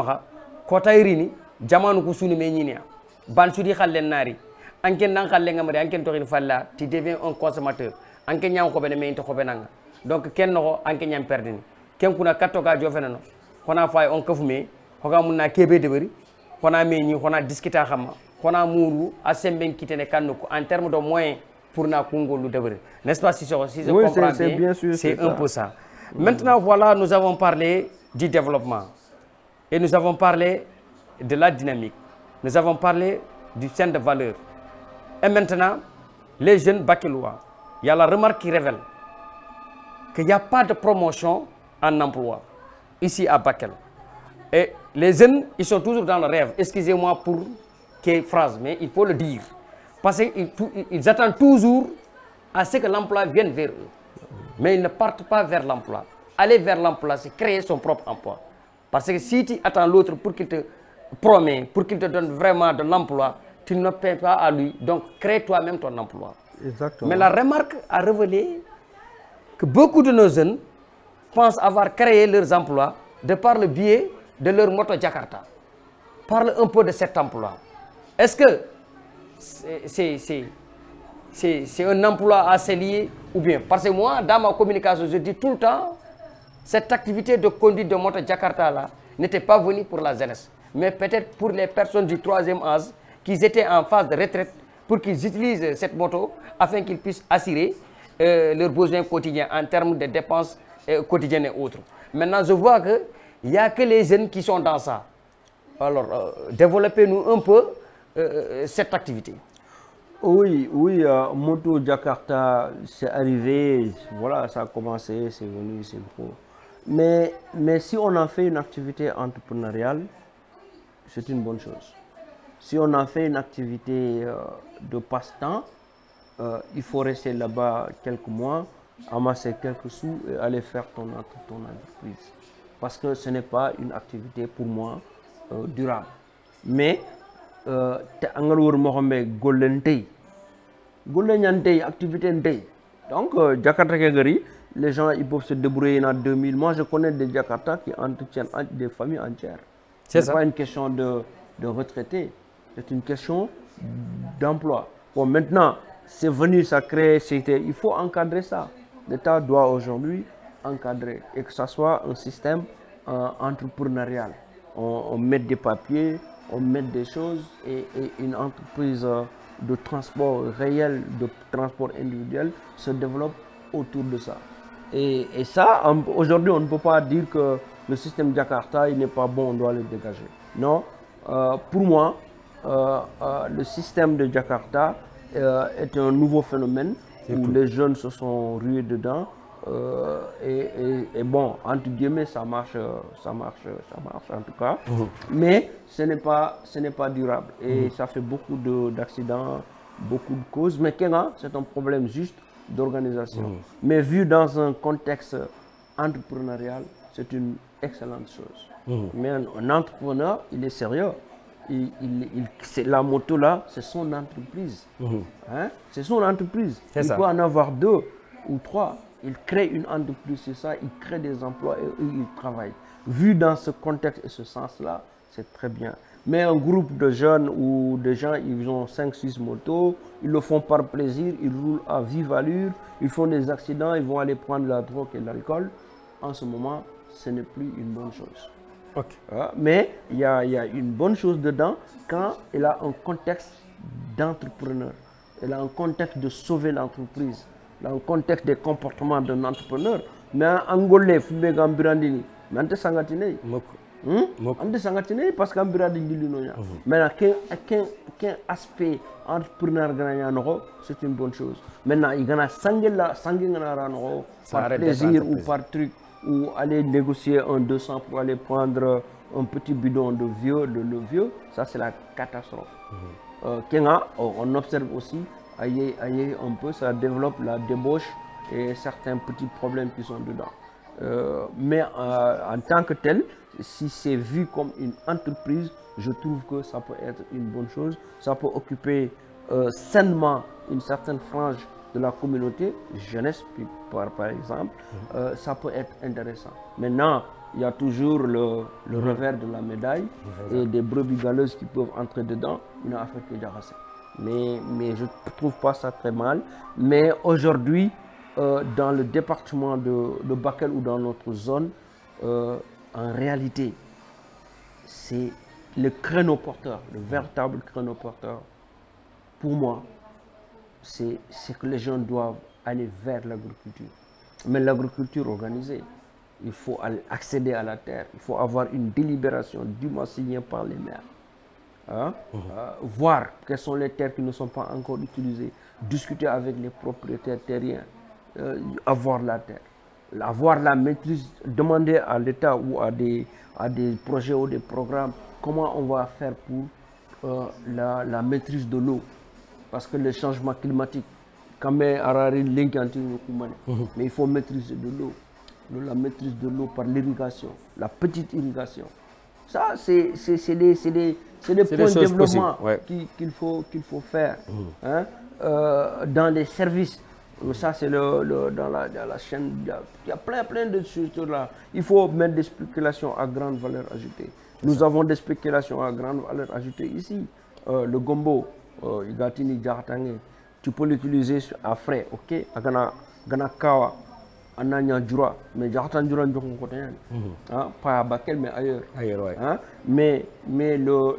kota irini jamanu kusuni menyina bansudi khallen nari anken nan khalle ngamari anken to falla tu deviens un consommateur anken nyam ko bene me into ko benanga donc ken no anken nyam perdini ken kuna katto ga jofenano kona fay on kafume hoga munna kebe deberi kona meñi kona discuter xama kona muru asemben kitene kannuko en termes de moyens pour na kungolu deberi n'est-ce pas si je comprends bien c'est un peu ça. Maintenant voilà, nous avons parlé du développement. Et nous avons parlé de la dynamique. Nous avons parlé du chaîne de valeur. Et maintenant, les jeunes bakelois, il y a la remarque qui révèle qu'il n'y a pas de promotion en emploi ici à Bakel. Et les jeunes, ils sont toujours dans le rêve. Excusez-moi pour quelle phrase, mais il faut le dire. Parce qu'ils attendent toujours à ce que l'emploi vienne vers eux. Mais ils ne partent pas vers l'emploi. Aller vers l'emploi, c'est créer son propre emploi. Parce que si tu attends l'autre pour qu'il te promet, pour qu'il te donne vraiment de l'emploi, tu ne paies pas à lui. Donc, crée toi-même ton emploi. Exactement. Mais la remarque a révélé que beaucoup de nos jeunes pensent avoir créé leurs emplois de par le biais de leur moto Jakarta. Parle un peu de cet emploi. Est-ce que c'est un emploi assez lié ou bien? Parce que moi, dans ma communication, je dis tout le temps, cette activité de conduite de moto Jakarta là n'était pas venue pour la jeunesse, mais peut-être pour les personnes du 3e âge qui étaient en phase de retraite pour qu'ils utilisent cette moto afin qu'ils puissent assurer leurs besoins quotidiens en termes de dépenses quotidiennes et autres. Maintenant, je vois qu'il n'y a que les jeunes qui sont dans ça. Alors, développez-nous un peu cette activité. Oui, Moto Jakarta, c'est arrivé, voilà, ça a commencé, c'est venu, c'est gros. Mais si on en fait une activité entrepreneuriale, c'est une bonne chose. Si on en fait une activité de passe-temps, il faut rester là-bas quelques mois, amasser quelques sous et aller faire ton entreprise. Parce que ce n'est pas une activité pour moi durable. Mais, activité. Donc, Jakarta Kegari, les gens ils peuvent se débrouiller en 2000. Moi, je connais des Jakarta qui entretiennent des familles entières. Ce n'est pas une question de retraités, c'est une question d'emploi. Bon, maintenant, c'est venu, ça crée, il faut encadrer ça. L'État doit aujourd'hui encadrer et que ça soit un système entrepreneurial. On met des papiers, on met des choses et une entreprise de transport réel, de transport individuel se développe autour de ça. Et ça, aujourd'hui, on ne peut pas dire que le système Jakarta il n'est pas bon, on doit le dégager. Non, pour moi, le système de Jakarta est un nouveau phénomène où les jeunes se sont rués dedans. Et bon, entre guillemets, ça marche en tout cas. Mais ce n'est pas durable. Et ça fait beaucoup d'accidents, beaucoup de causes. Mais c'est un problème juste d'organisation. Mais vu dans un contexte entrepreneurial, c'est une excellente chose. Mais un entrepreneur, il est sérieux. La moto là, c'est son entreprise. Hein? C'est son entreprise. Il peut en avoir 2 ou 3. Il crée une entreprise, c'est ça, il crée des emplois et il travaille. Vu dans ce contexte et ce sens-là, c'est très bien. Mais un groupe de jeunes ou de gens, ils ont 5-6 motos, ils le font par plaisir, ils roulent à vive allure, ils font des accidents, ils vont aller prendre la drogue et l'alcool. En ce moment, ce n'est plus une bonne chose. Mais il y a une bonne chose dedans quand il a un contexte d'entrepreneur. Il a un contexte de sauver l'entreprise. Dans le contexte des comportements d'un entrepreneur, mais en Angolais, Fumé Gambirandini, mais on sangatine. On sangatine parce qu'en Birandini, mais quel aspect entrepreneur gagnant, c'est une bonne chose. Maintenant, il y a un par plaisir ou par truc, ou aller négocier un 200 pour aller prendre un petit bidon de vieux, ça c'est la catastrophe. On observe aussi. Aïe, un peu, ça développe la débauche et certains petits problèmes qui sont dedans. Mais en tant que tel, si c'est vu comme une entreprise, je trouve que ça peut être une bonne chose. Ça peut occuper sainement une certaine frange de la communauté, jeunesse par exemple. Ça peut être intéressant. Maintenant, il y a toujours le revers de la médaille et des brebis galeuses qui peuvent entrer dedans. Une affaire qui est déjà assez. Mais je ne trouve pas ça très mal. Mais aujourd'hui, dans le département de Bakel ou dans notre zone, en réalité, c'est le créneau-porteur, le véritable créneau-porteur. Pour moi, c'est que les gens doivent aller vers l'agriculture. Mais l'agriculture organisée, il faut accéder à la terre, il faut avoir une délibération dûment signée par les maires. Voir quelles sont les terres qui ne sont pas encore utilisées, discuter avec les propriétaires terriens, avoir la terre, avoir la maîtrise, demander à l'État ou à des projets ou des programmes comment on va faire pour la maîtrise de l'eau. Parce que le changement climatique, mais il faut maîtriser de l'eau. La maîtrise de l'eau par l'irrigation, la petite irrigation. Ça, c'est des points de développement qu'il faut faire hein, dans les services. Ça, c'est dans la chaîne. Il y a plein de choses là. Il faut mettre des spéculations à grande valeur ajoutée. Nous avons des spéculations à grande valeur ajoutée ici. Le gombo, tu peux l'utiliser à frais, ok? Gana kawa, ananya jura, mais jaratan jura pas à Bakel, mais ailleurs. Ouais. Hein? Mais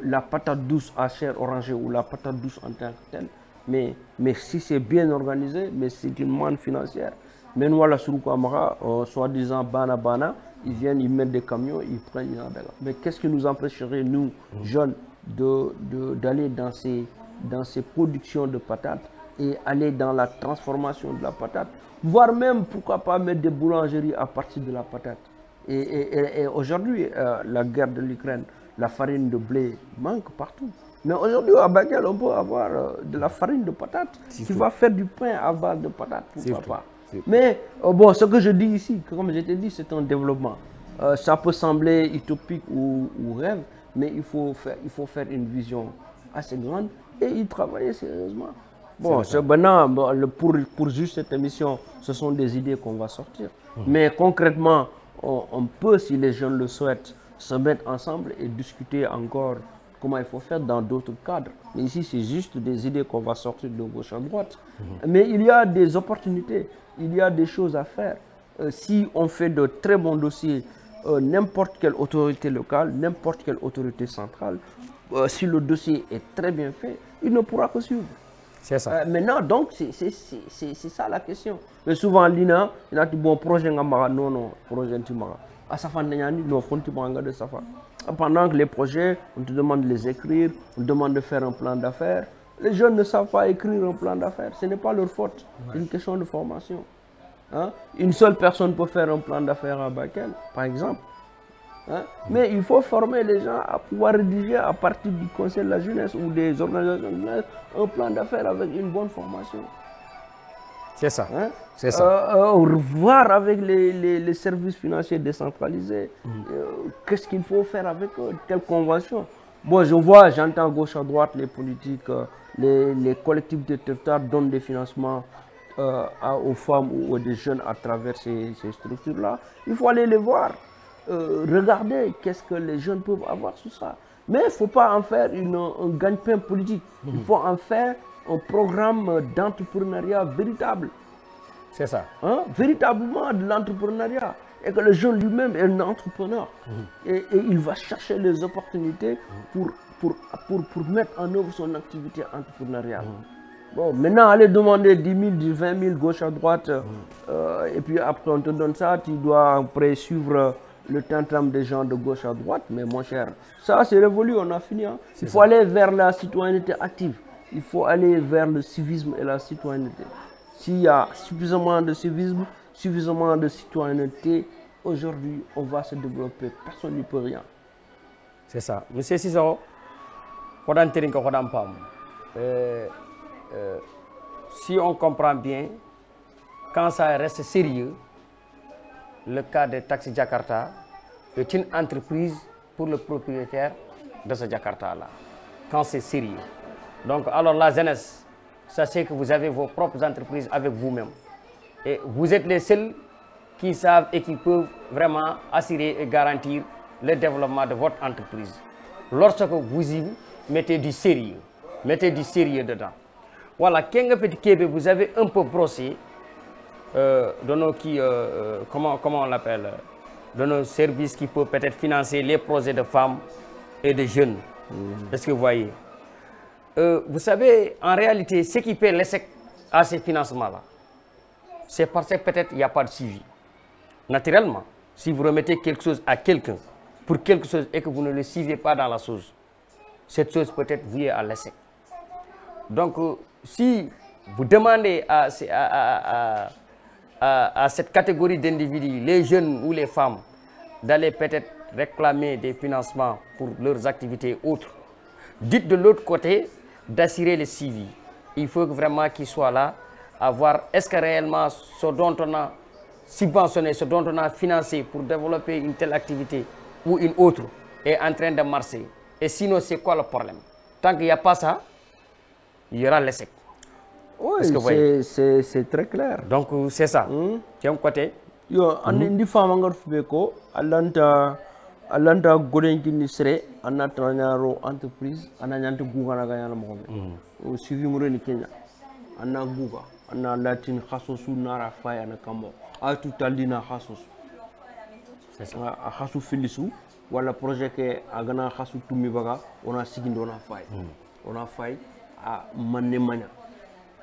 la patate douce à chair orangée ou la patate douce en tant que telle, mais si c'est bien organisé, mais c'est une manne financière. Mais nous, la Surukamara, soi-disant Bana, ils viennent, ils mettent des camions, ils prennent. Mais qu'est-ce qui nous empêcherait, nous, jeunes, d'aller dans ces productions de patates et aller dans la transformation de la patate, voire même, pourquoi pas, mettre des boulangeries à partir de la patate. Et aujourd'hui, la guerre de l'Ukraine, la farine de blé manque partout. Mais aujourd'hui, à Bakel, on peut avoir de la farine de patate qui va faire du pain à base de patates, pourquoi pas. Mais bon, ce que je dis ici, comme je t'ai dit, c'est un développement. Ça peut sembler utopique ou rêve, mais il faut faire une vision assez grande et y travailler sérieusement. Bon, maintenant, pour juste cette émission, ce sont des idées qu'on va sortir. Mais concrètement, on peut, si les jeunes le souhaitent, se mettre ensemble et discuter encore comment il faut faire dans d'autres cadres. Mais ici, c'est juste des idées qu'on va sortir de gauche à droite. Mais il y a des opportunités, il y a des choses à faire. Si on fait de très bons dossiers, n'importe quelle autorité locale, n'importe quelle autorité centrale, si le dossier est très bien fait, il ne pourra que suivre. C'est ça. Maintenant, donc, c'est ça la question. Mais souvent, l'INA, il y a des bons projets, non, projet à Safa, de Safa. Pendant que les projets, on te demande de les écrire, on te demande de faire un plan d'affaires. Les jeunes ne savent pas écrire un plan d'affaires, ce n'est pas leur faute, c'est une question de formation. Hein? Une seule personne peut faire un plan d'affaires à Bakel, par exemple. Hein? Mais il faut former les gens à pouvoir rédiger à partir du conseil de la jeunesse ou des organisations de jeunesse un plan d'affaires avec une bonne formation. C'est ça. Hein? C'est ça. Revoir avec les services financiers décentralisés. Qu'est-ce qu'il faut faire avec eux? Quelle convention? Bon, j'entends gauche à droite les politiques, les collectivités territoriales donnent des financements aux femmes ou aux jeunes à travers ces structures-là. Il faut aller les voir. Regarder qu'est-ce que les jeunes peuvent avoir sur ça. Mais il ne faut pas en faire un gagne-pain politique. Il faut en faire un programme d'entrepreneuriat véritable. C'est ça. Hein? Véritablement de l'entrepreneuriat. Et que le jeune lui-même est un entrepreneur. Et il va chercher les opportunités pour mettre en œuvre son activité entrepreneuriale. Bon, maintenant, aller demander 10 000, 20 000 gauche à droite, et puis après on te donne ça, tu dois après suivre le tantram des gens de gauche à droite, mais mon cher, ça c'est révolu, on a fini. Hein? Il faut aller vers la citoyenneté active. Il faut aller vers le civisme et la citoyenneté. S'il y a suffisamment de civisme, suffisamment de citoyenneté, aujourd'hui, on va se développer. Personne n'y peut rien. C'est ça. Monsieur Cissokho, si on comprend bien, quand ça reste sérieux, le cas de Taxi Jakarta est une entreprise pour le propriétaire de ce Jakarta-là. Quand c'est sérieux. Donc, alors la jeunesse, sachez que vous avez vos propres entreprises avec vous-même. Et vous êtes les seuls qui savent et qui peuvent vraiment assurer et garantir le développement de votre entreprise. Lorsque vous y mettez du sérieux dedans. Voilà, Kenga Petit Kébé, vous avez un peu brossé de nos comment on l'appelle, de nos services qui peuvent peut-être financer les projets de femmes et de jeunes. Est-ce que vous voyez? Vous savez, en réalité, ce qui paie l'ESSEC à ces financements-là, c'est parce que peut-être il n'y a pas de suivi. Naturellement, si vous remettez quelque chose à quelqu'un pour quelque chose et que vous ne le suivez pas dans la chose, cette chose peut être vouée à l'ESSEC. Donc, si vous demandez à cette catégorie d'individus, les jeunes ou les femmes, d'aller peut-être réclamer des financements pour leurs activités autres, dites de l'autre côté d'assurer le suivi. Il faut vraiment qu'ils soient là à voir est-ce que réellement ce dont on a subventionné, ce dont on a financé pour développer une telle activité ou une autre est en train de marcher. Et sinon, c'est quoi le problème? Tant qu'il n'y a pas ça, il y aura l'échec. Oui, c'est très clair. Donc, c'est ça. C'est un côté. Yo, andi fama ngar fube ko alanta goden kini sere anata nyaro entreprise ananyante guga na ganyana mo o suivi ngoro ni Kenya anna guga anna latin khaso su nara faya na kamo a tutaldina khaso c'est ça a khaso filisu wala projet ke agana khaso tumi baga ona sigindo na fay on a fay à manemanya.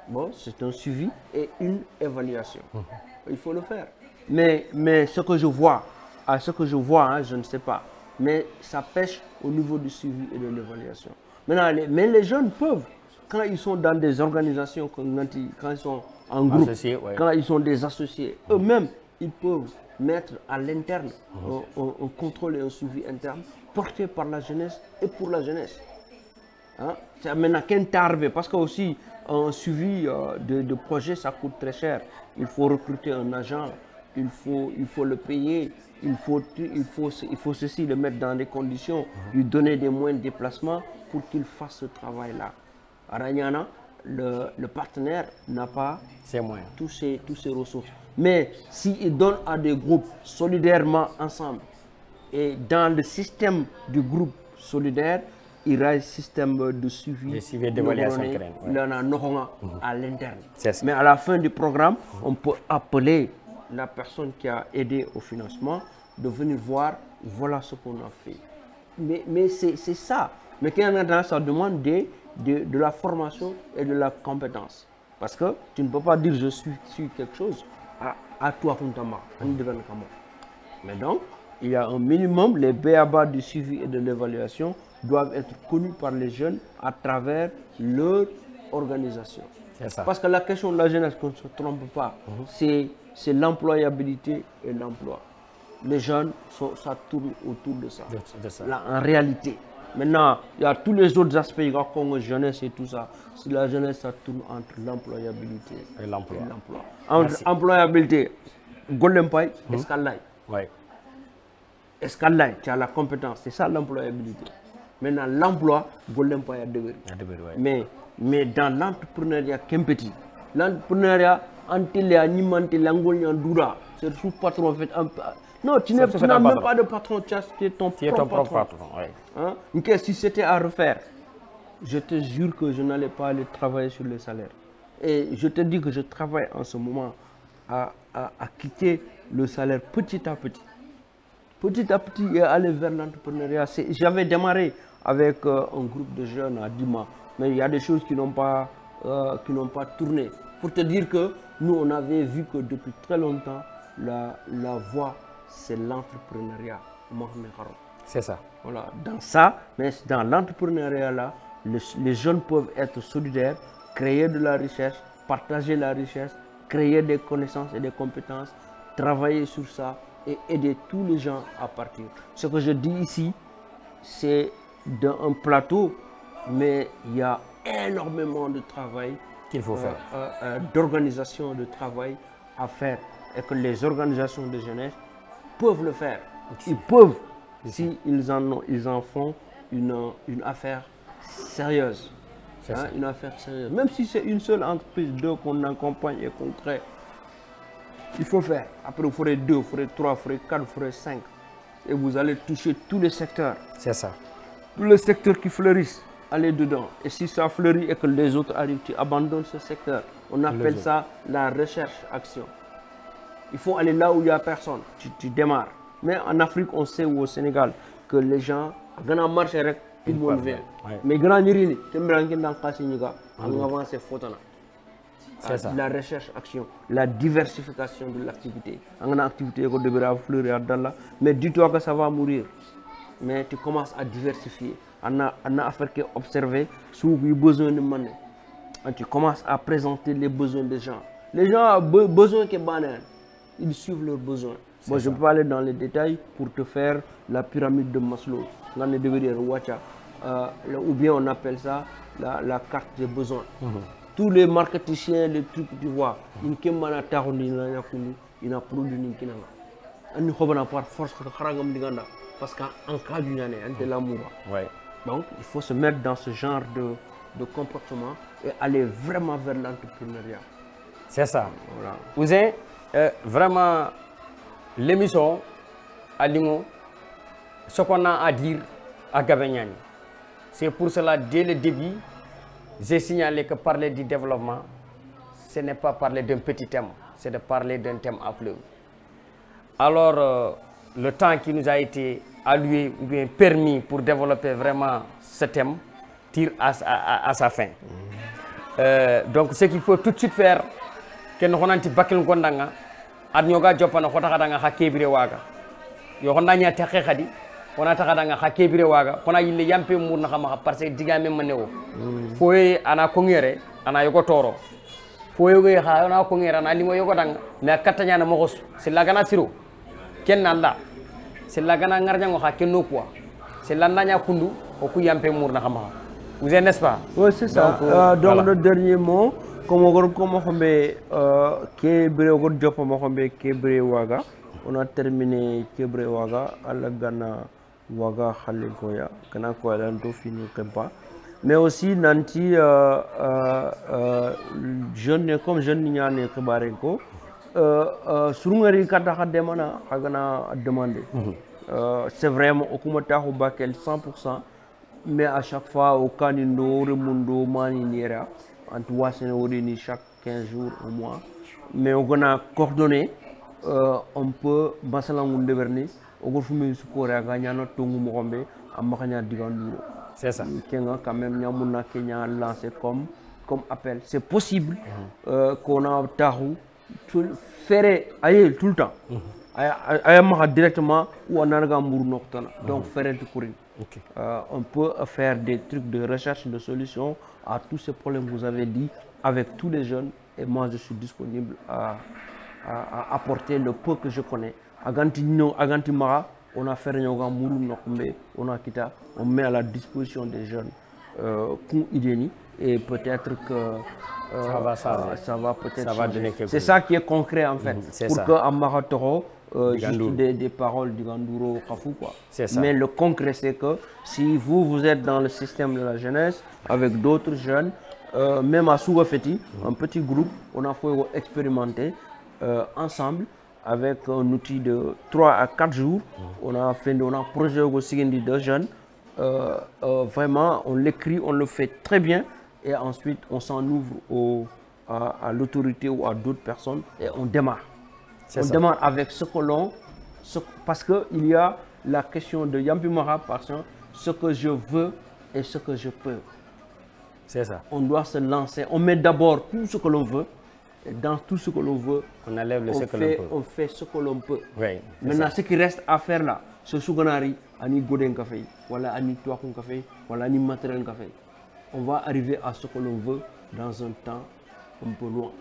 Bon, c'est un suivi et une évaluation. Il faut le faire. Mais ce que je vois, hein, je ne sais pas, mais ça pêche au niveau du suivi et de l'évaluation. Maintenant, mais les jeunes peuvent, quand ils sont dans des organisations, quand ils sont en groupe, quand ils sont des associés, eux-mêmes, ils peuvent mettre à l'interne un contrôle et un suivi interne porté par la jeunesse et pour la jeunesse. Hein? C'est maintenant qu'un tarbe, parce que aussi un suivi de projet, ça coûte très cher. Il faut recruter un agent, il faut le payer, il faut ceci le mettre dans des conditions, lui donner des moyens de déplacement pour qu'il fasse ce travail-là. À Ranyana, le partenaire n'a pas tous ces ressources. Mais s'il donne à des groupes solidairement ensemble, et dans le système du groupe solidaire, il y a un système de suivi, d'évaluation à l'interne. Mais à la fin du programme, on peut appeler la personne qui a aidé au financement de venir voir, voilà ce qu'on a fait. Mais c'est ça. Mais quand on a ça demande de la formation et de la compétence. Parce que tu ne peux pas dire je suis quelque chose à toi, mais donc, il y a un minimum, les BABA du suivi et de l'évaluation doivent être connus par les jeunes à travers leur organisation. Ça. Parce que la question de la jeunesse, qu'on ne se trompe pas, c'est l'employabilité et l'emploi. Les jeunes, ça tourne autour de ça. Là, en réalité. Maintenant, il y a tous les autres aspects, comme la jeunesse et tout ça. Si la jeunesse, ça tourne entre l'employabilité et l'emploi. Entre employabilité, Golden Pay, escalade. Escalade, tu as la compétence, c'est ça l'employabilité. Maintenant, l'emploi, Golden Pay a devenir. Mais dans l'entrepreneuriat, qu'un petit. L'entrepreneuriat, c'est sous patron fait un peu. Non, tu n'as même pas de patron, tu es ton propre patron. Hein? Si c'était à refaire, je te jure que je n'allais pas aller travailler sur les salaires. Et je te dis que je travaille en ce moment à quitter le salaire petit à petit. Petit à petit et aller vers l'entrepreneuriat. J'avais démarré avec un groupe de jeunes à Dima, mais il y a des choses qui n'ont pas tourné. Pour te dire que nous, on avait vu que depuis très longtemps, la voie, c'est l'entrepreneuriat. C'est ça. Voilà, dans ça, mais dans l'entrepreneuriat là, les jeunes peuvent être solidaires, créer de la richesse, partager la richesse, créer des connaissances et des compétences, travailler sur ça et aider tous les gens à partir. Ce que je dis ici, c'est d'un plateau, mais il y a énormément de travail qu'il faut faire, d'organisation de travail à faire et que les organisations de jeunesse peuvent le faire. Ils peuvent, s'ils en font une affaire sérieuse. Hein, une affaire sérieuse. Même si c'est une seule entreprise, deux qu'on accompagne et qu'on crée, il faut faire. Après, vous ferez 2, vous ferez 3, vous ferez 4, vous ferez 5. Et vous allez toucher tous les secteurs. C'est ça. Tous les secteurs qui fleurissent, allez dedans. Et si ça fleurit et que les autres arrivent, tu abandonnes ce secteur. On appelle ça la recherche-action. Il faut aller là où il n'y a personne. Tu démarres. Mais en Afrique, on sait, ou au Sénégal, que les gens, quand on marche, tout le monde vient. Mais grand nirine, tu me rends dans le on avance fotana. C'est ça. La recherche-action, la diversification de l'activité. On a une activité qui devrait fleurir dans là, mais dis-toi que ça va mourir. Mais tu commences à diversifier. On a affaire qui observer sous les besoins de monnaie. Tu commences à présenter les besoins des gens. Les gens ont besoin que ils suivent leurs besoins. Moi, je peux aller dans les détails pour te faire la pyramide de Maslow. Ou bien on appelle ça la carte des besoins. tous les marketiciens, les trucs, tu vois, il n'a produit ni kinanga. On a par force parce qu'en cas d'une année, on est l'amour. Donc, il faut se mettre dans ce genre de comportement et aller vraiment vers l'entrepreneuriat. C'est ça. Voilà. Ouzin, vraiment, l'émission, ce qu'on a à dire à Gabeniani, c'est pour cela, dès le début, j'ai signalé que parler du développement, ce n'est pas parler d'un petit thème, c'est de parler d'un thème à fleuve. Alors, le temps qui nous a été alloué ou bien permis pour développer vraiment ce thème tire à sa fin. Donc, ce qu'il faut tout de suite faire, c'est que nous avons dit que nous avons dit que nous avons dit on a takadanga hakebire waga kona yille yampe murna xama parce que digame manewo foye ana kongere ana yogo toro foye go ha ana kongere ana limo yogo dang mais katanya na mogos c'est la gana siro ken nanda c'est la gana ngarja ngo ha kenno quoi c'est la nanya kundu o ku yampe murna xama vous êtes n'est-ce pas? Oui, c'est ça. Donc voilà. Le dernier mot comme on a terminé Kebre Waga à la Ghana Waga Khalegoya, Ghana Koalanto fini Kempa. Mais aussi Nanti jeune comme jeune Niane Kebarenko, Surungari Kataka Demana Agana demandé. C'est vraiment Okumata Bakel 100%, mais à chaque fois au Kanindo, Remundo, Mani Niera, Antoine Orini chaque 15 jours au mois. Mais on a coordonné. On peut c'est ça. Quand même lancé comme appel. C'est possible qu'on a faire tout le temps. Directement ou en donc faire du courir. On peut faire des trucs de recherche de solutions à tous ces problèmes que vous avez dit avec tous les jeunes et moi je suis disponible à apporter le peu que je connais. Agantimara, on a fait on met à la disposition des jeunes et peut-être que ça va peut-être changer. C'est ça qui est concret en fait. Pour que Amara Toro, juste des paroles du Ganduro Kafou quoi. Mais le concret c'est que si vous êtes dans le système de la jeunesse avec d'autres jeunes, même à Sougafeti, un petit groupe, on a fait expérimenter ensemble avec un outil de 3 à 4 jours. On a un projet aussi de jeunes. Vraiment, on l'écrit, on le fait très bien et ensuite on s'en ouvre à l'autorité ou à d'autres personnes et on démarre. On démarre avec ce que l'on... Parce qu'il y a la question de Yampimara, ce que je veux et ce que je peux. C'est ça. On doit se lancer. On met d'abord tout ce que l'on veut. Et dans tout ce que l'on veut, on fait ce que l'on peut. Oui, maintenant, ce qui reste à faire là, c'est ce qu'on arrive à ni Godin Café, voilà à ni Toakon Café, voilà à ni Matériel Café. On va arriver à ce que l'on veut dans un temps un peu loin.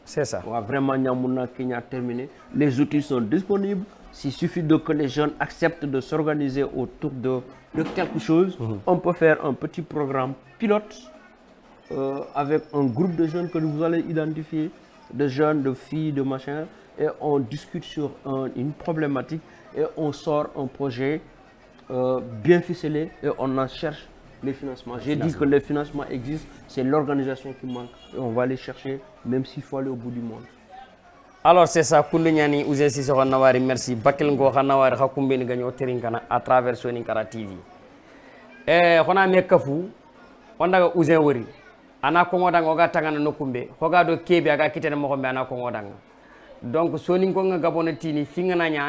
C'est ça. On va vraiment Nyamuna Kenya terminer. Les outils sont disponibles. S'il suffit que les jeunes acceptent de s'organiser autour de quelque chose, on peut faire un petit programme pilote avec un groupe de jeunes que vous allez identifier, de jeunes, de filles, de machin, et on discute sur une problématique et on sort un projet bien ficelé et on en cherche les financements. J'ai dit que les financements existent, c'est l'organisation qui manque et on va les chercher même s'il faut aller au bout du monde. Alors c'est ça, Koundougnani, Ouzin Sissoko Nawari, merci. Bakel Ngoha Nawari, Hakumbeni Gagno Terinkana à travers Soninkara TV. On a mis Kafou, on a Ouzin Wori. Ana kongodanga oga tangana nokumbe hoga do kebe aga kitene mo kombe ana kongodanga donc soni ngonga gabona tini fingana nya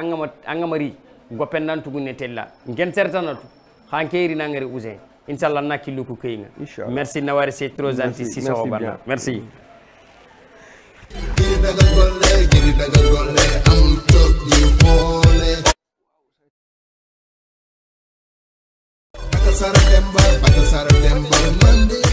angamari gopendan tugune tella ngen certainatu hankeri nangari Ouzin inshallah nakilu ku kayinga merci Nawari c'est trop gentil si so bana merci Bakasara Demba, Monday.